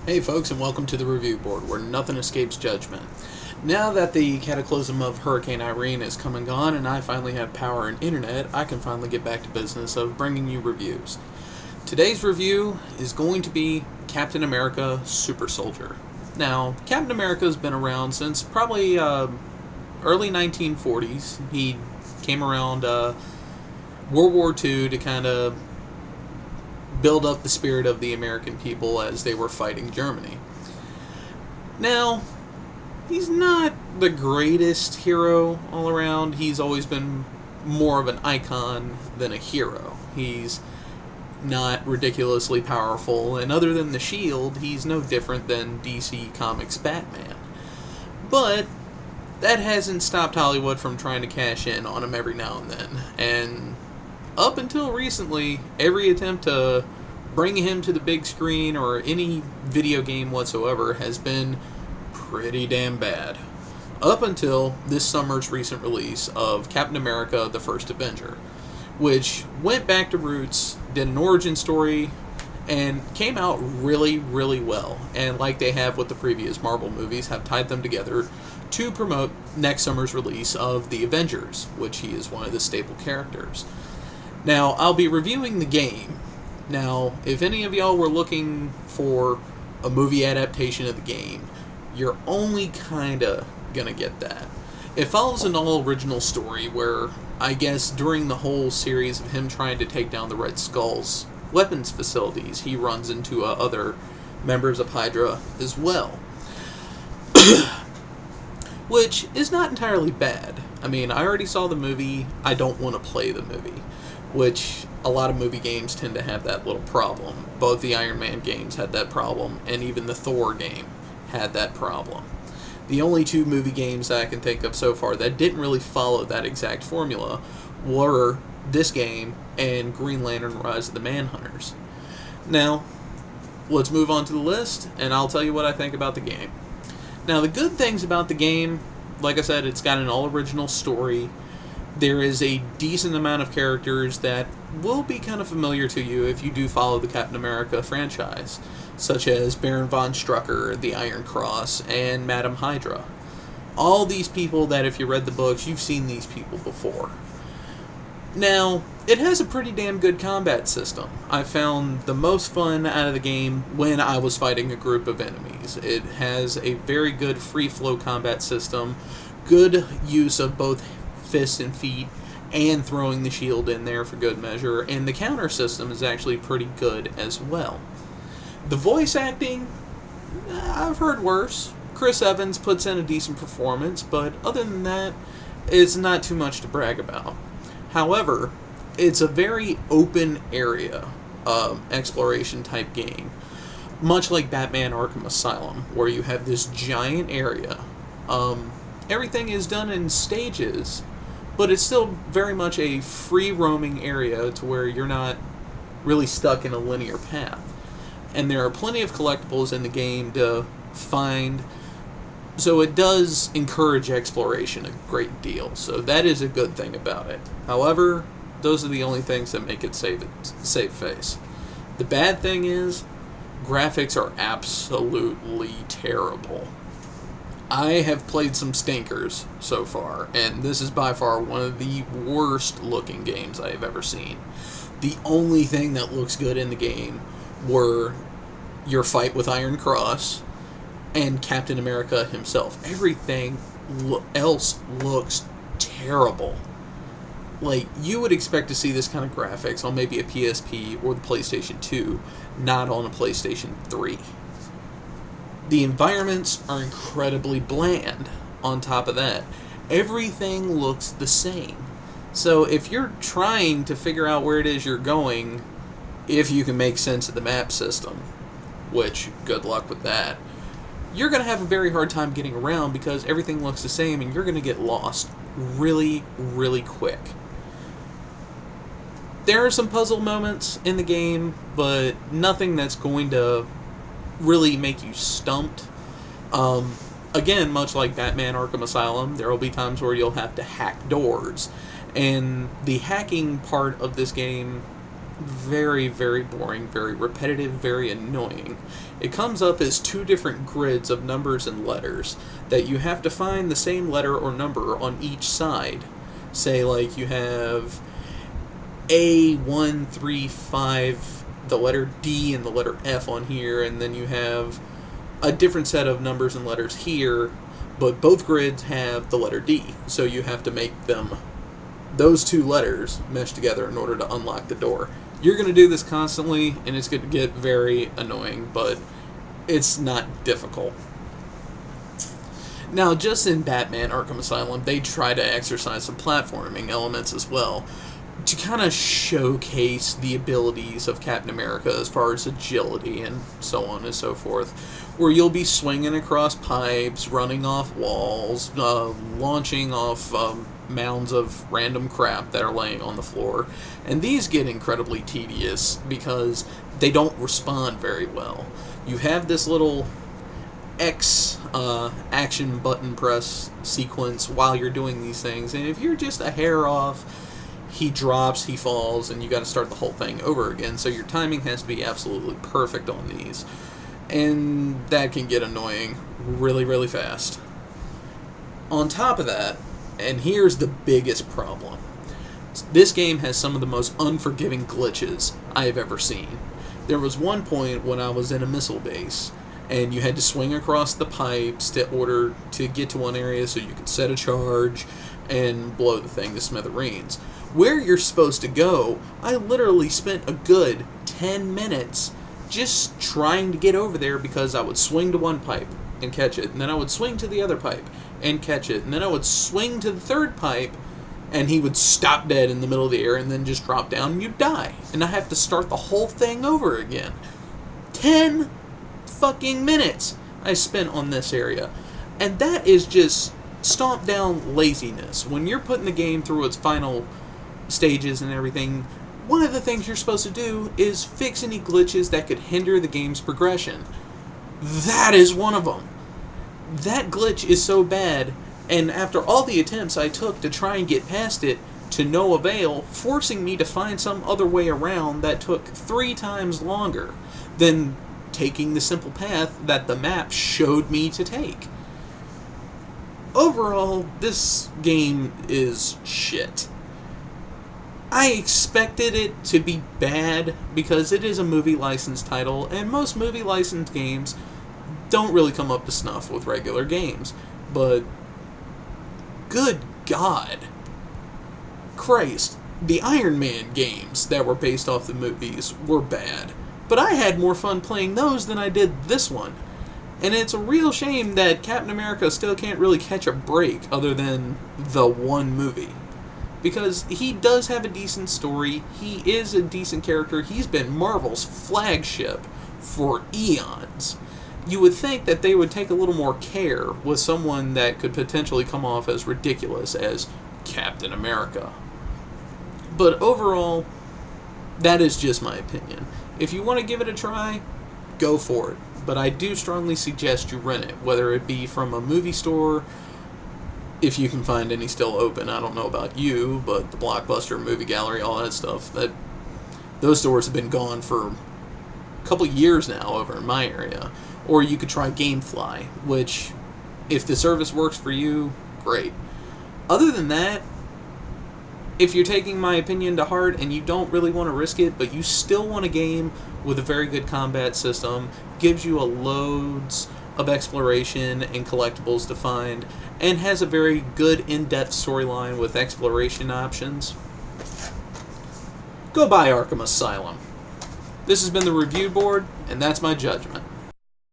Hey folks, and welcome to the review board, where nothing escapes judgment. Now that the cataclysm of Hurricane Irene is come and gone, and I finally have power and internet, I can finally get back to business of bringing you reviews. Today's review is going to be Captain America Super Soldier. Now, Captain America has been around since probably early 1940s. He came around World War II to kind of build up the spirit of the American people as they were fighting Germany. Now, he's not the greatest hero all around. He's always been more of an icon than a hero. He's not ridiculously powerful, and other than the shield, he's no different than DC Comics Batman. But that hasn't stopped Hollywood from trying to cash in on him every now and then. And up until recently, every attempt to bring him to the big screen or any video game whatsoever has been pretty damn bad. Up until this summer's recent release of Captain America: The First Avenger, which went back to roots, did an origin story, and came out really, really well. And like they have with the previous Marvel movies, have tied them together to promote next summer's release of The Avengers, which he is one of the staple characters. Now, I'll be reviewing the game. Now, if any of y'all were looking for a movie adaptation of the game, you're only kinda gonna get that. It follows an all-original story where, I guess, during the whole series of him trying to take down the Red Skull's weapons facilities, he runs into other members of Hydra as well. Which is not entirely bad. I mean, I already saw the movie. I don't want to play the movie, which a lot of movie games tend to have that little problem. Both the Iron Man games had that problem, and even the Thor game had that problem. The only two movie games that I can think of so far that didn't really follow that exact formula were this game and Green Lantern: Rise of the Manhunters. Now, let's move on to the list, and I'll tell you what I think about the game. Now, the good things about the game, like I said, it's got an all-original story. There is a decent amount of characters that will be kind of familiar to you if you do follow the Captain America franchise, such as Baron von Strucker, the Iron Cross, and Madame Hydra. All these people that, if you read the books, you've seen these people before. Now, it has a pretty damn good combat system. I found the most fun out of the game when I was fighting a group of enemies. It has a very good free-flow combat system, good use of both fists and feet, and throwing the shield in there for good measure, and the counter system is actually pretty good as well. The voice acting, I've heard worse. Chris Evans puts in a decent performance, but other than that, it's not too much to brag about. However, it's a very open area exploration type game, much like Batman Arkham Asylum, where you have this giant area. Everything is done in stages, but it's still very much a free roaming area to where you're not really stuck in a linear path. And there are plenty of collectibles in the game to find, so it does encourage exploration a great deal. So that is a good thing about it. However, those are the only things that make it save face. The bad thing is, graphics are absolutely terrible. I have played some stinkers so far, and this is by far one of the worst looking games I have ever seen. The only thing that looks good in the game were your fight with Iron Cross and Captain America himself. Everything else looks terrible. Like, you would expect to see this kind of graphics on maybe a PSP or the PlayStation 2, not on a PlayStation 3. The environments are incredibly bland on top of that. Everything looks the same. So if you're trying to figure out where it is you're going, if you can make sense of the map system, which, good luck with that, you're going to have a very hard time getting around because everything looks the same and you're going to get lost really, really quick. There are some puzzle moments in the game, but nothing that's going to really make you stumped. Again, much like Batman Arkham Asylum, there will be times where you'll have to hack doors. And the hacking part of this game very, very boring, very repetitive, very annoying. It comes up as two different grids of numbers and letters that you have to find the same letter or number on each side. Say, like, you have A135, the letter D and the letter F on here, and then you have a different set of numbers and letters here, but both grids have the letter D, so you have to make those two letters mesh together in order to unlock the door. You're going to do this constantly, and it's going to get very annoying, but it's not difficult. Now, just in Batman Arkham Asylum, they try to exercise some platforming elements as well, to kind of showcase the abilities of Captain America as far as agility and so on and so forth, where you'll be swinging across pipes, running off walls, launching off mounds of random crap that are laying on the floor. And these get incredibly tedious because they don't respond very well. You have this little X action button press sequence while you're doing these things, and if you're just a hair off, he drops, he falls, and you got to start the whole thing over again. So your timing has to be absolutely perfect on these, and that can get annoying really, really fast. On top of that, and here's the biggest problem, this game has some of the most unforgiving glitches I have ever seen. There was one point when I was in a missile base, and you had to swing across the pipes in order to get to one area so you could set a charge and blow the thing to smithereens. Where you're supposed to go, I literally spent a good 10 minutes just trying to get over there, because I would swing to one pipe and catch it, and then I would swing to the other pipe and catch it, and then I would swing to the third pipe, and he would stop dead in the middle of the air and then just drop down and you'd die. And I have to start the whole thing over again. 10 fucking minutes I spent on this area. And that is just stomp down laziness. When you're putting the game through its final stages and everything, one of the things you're supposed to do is fix any glitches that could hinder the game's progression. That is one of them. That glitch is so bad, and after all the attempts I took to try and get past it, to no avail, forcing me to find some other way around that took 3 times longer than taking the simple path that the map showed me to take. Overall, this game is shit. I expected it to be bad because it is a movie license title, and most movie license games don't really come up to snuff with regular games. But good God. Christ, the Iron Man games that were based off the movies were bad. But I had more fun playing those than I did this one. And it's a real shame that Captain America still can't really catch a break other than the one movie. Because he does have a decent story, he is a decent character, he's been Marvel's flagship for eons. You would think that they would take a little more care with someone that could potentially come off as ridiculous as Captain America. But overall, that is just my opinion. If you want to give it a try, go for it. But I do strongly suggest you rent it, whether it be from a movie store, if you can find any still open. I don't know about you, but the Blockbuster, Movie Gallery, all that stuff, those stores have been gone for a couple years now over in my area. Or you could try GameFly, which, if the service works for you, great. Other than that, if you're taking my opinion to heart and you don't really want to risk it, but you still want a game with a very good combat system, gives you a loads of exploration and collectibles to find, and has a very good in-depth storyline with exploration options, go buy Arkham Asylum. This has been the Review Board, and that's my judgment.